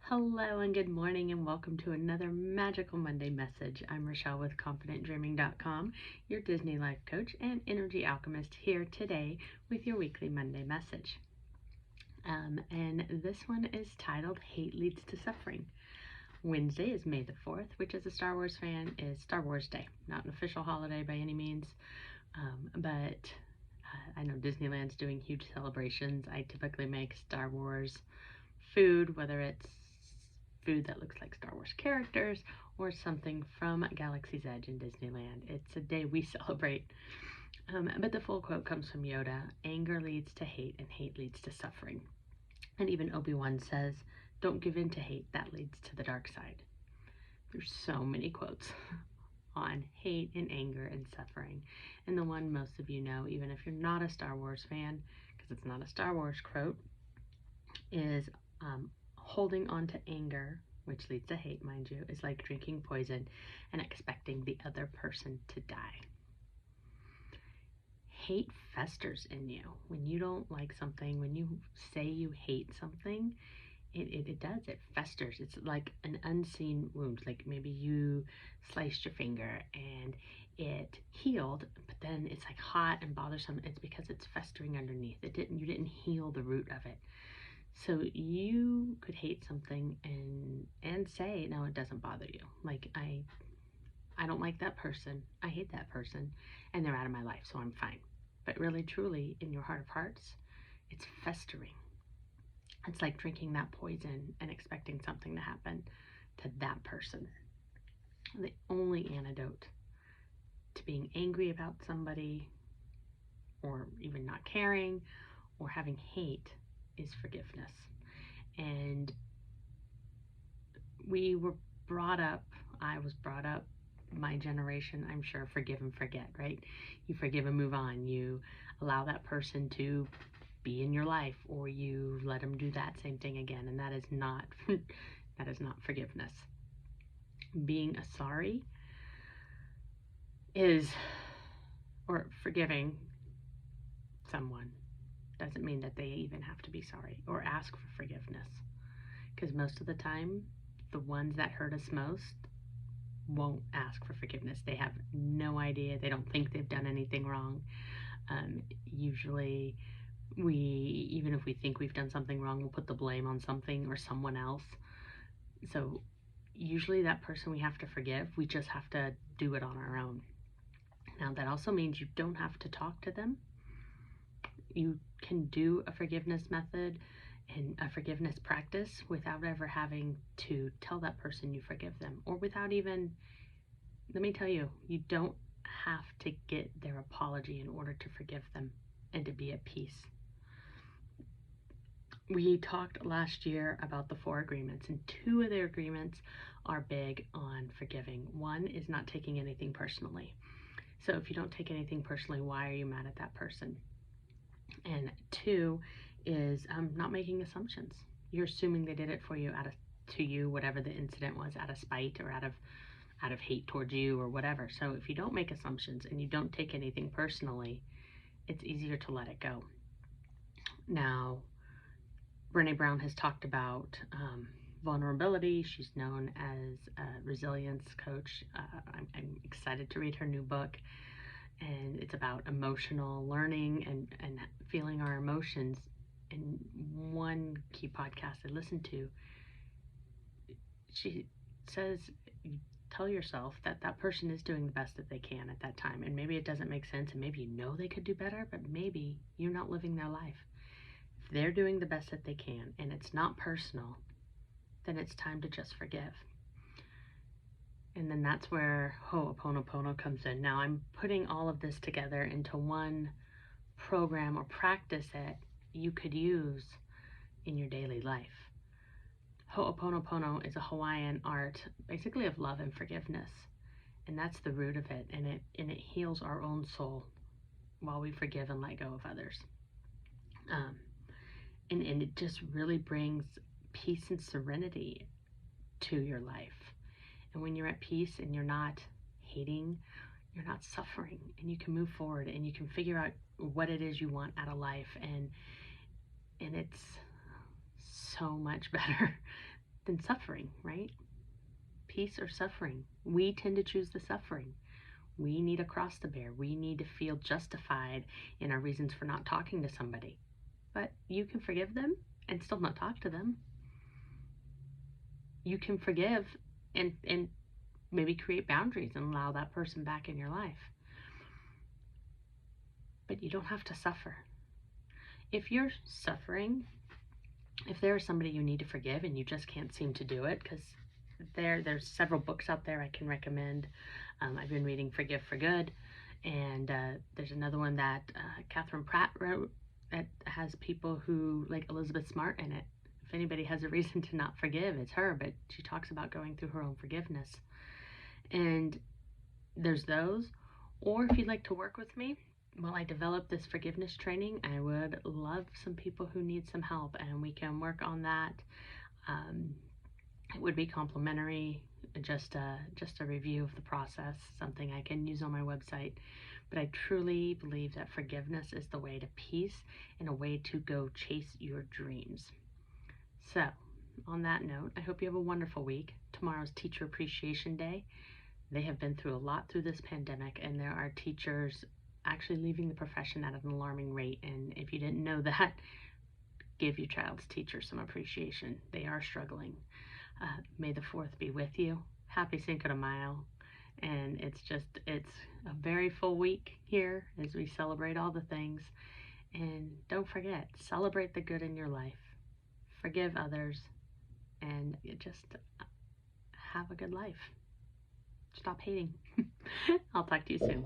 Hello and good morning and welcome to another Magical Monday message. I'm Rochelle with ConfidentDreaming.com, your Disney life coach and energy alchemist, here today with your weekly Monday message. And this one is titled Hate Leads to Suffering. Wednesday is May the 4th, which as a Star Wars fan is Star Wars Day. Not an official holiday by any means, but I know Disneyland's doing huge celebrations. I typically make Star Wars food, whether it's food that looks like Star Wars characters or something from Galaxy's Edge in Disneyland. It's a day we celebrate. But the full quote comes from Yoda: anger leads to hate and hate leads to suffering. And even Obi-Wan says, don't give in to hate, that leads to the dark side. There's so many quotes on hate and anger and suffering. And the one most of you know, even if you're not a Star Wars fan, because it's not a Star Wars quote, is holding on to anger, which leads to hate, mind you, is like drinking poison and expecting the other person to die. Hate festers in you. When you don't like something, when you say you hate something, it does, it festers. It's like an unseen wound. Like maybe you sliced your finger and it healed, but then it's like hot and bothersome. It's because it's festering underneath. You didn't heal the root of it. So you could hate something and say, no, it doesn't bother you. Like, I don't like that person. I hate that person, and they're out of my life, so I'm fine. But really, truly, in your heart of hearts, it's festering. It's like drinking that poison and expecting something to happen to that person. The only antidote to being angry about somebody, or even not caring, or having hate, is forgiveness. And we were brought up, I was brought up, my generation, I'm sure, forgive and forget, right? You forgive and move on. You allow that person to be in your life, or you let them do that same thing again. And that is not forgiveness. Being a sorry is, or forgiving someone doesn't mean that they even have to be sorry or ask for forgiveness. Because most of the time, the ones that hurt us most won't ask for forgiveness. They have no idea. They don't think they've done anything wrong. Usually, even if we think we've done something wrong, we'll put the blame on something or someone else. So usually that person we have to forgive, we just have to do it on our own. Now, that also means you don't have to talk to them. You can do a forgiveness method and a forgiveness practice without ever having to tell that person you forgive them, or without even, let me tell you, you don't have to get their apology in order to forgive them and to be at peace. We talked last year about the 4 agreements, and 2 of the agreements are big on forgiving. One is not taking anything personally. So if you don't take anything personally, why are you mad at that person? And 2 is not making assumptions. You're assuming they did it for you, to you, whatever the incident was, out of spite or out of hate towards you or whatever. So if you don't make assumptions and you don't take anything personally, it's easier to let it go. Now, Brené Brown has talked about vulnerability. She's known as a resilience coach. I'm excited to read her new book. And it's about emotional learning and feeling our emotions. And one key podcast I listened to, she says, tell yourself that that person is doing the best that they can at that time. And maybe it doesn't make sense, and maybe you know they could do better, but maybe you're not living their life. If they're doing the best that they can and it's not personal, then it's time to just forgive. And then that's where Oponopono comes in. Now I'm putting all of this together into one program or practice that you could use in your daily life. Oponopono is a Hawaiian art, basically of love and forgiveness. And that's the root of it. And it heals our own soul while we forgive and let go of others. And it just really brings peace and serenity to your life. And when you're at peace and you're not hating, you're not suffering, and you can move forward and you can figure out what it is you want out of life. And it's so much better than suffering, right? Peace or suffering. We tend to choose the suffering. We need a cross to bear. We need to feel justified in our reasons for not talking to somebody. But you can forgive them and still not talk to them. You can forgive and maybe create boundaries and allow that person back in your life. But you don't have to suffer. If you're suffering, if there is somebody you need to forgive and you just can't seem to do it, because there's several books out there I can recommend. I've been reading Forgive for Good, and there's another one that Catherine Pratt wrote that has people who, like Elizabeth Smart, in it. If anybody has a reason to not forgive, it's her, but she talks about going through her own forgiveness. And there's those. Or if you'd like to work with me while I develop this forgiveness training, I would love some people who need some help, and we can work on that. It would be complimentary, just a review of the process, something I can use on my website. But I truly believe that forgiveness is the way to peace and a way to go chase your dreams. So, on that note, I hope you have a wonderful week. Tomorrow's Teacher Appreciation Day. They have been through a lot through this pandemic, and there are teachers actually leaving the profession at an alarming rate. And if you didn't know that, give your child's teacher some appreciation. They are struggling. May the 4th be with you. Happy Cinco de Mayo. And it's a very full week here as we celebrate all the things. And don't forget, celebrate the good in your life. Forgive others. And just have a good life. Stop hating. I'll talk to you soon.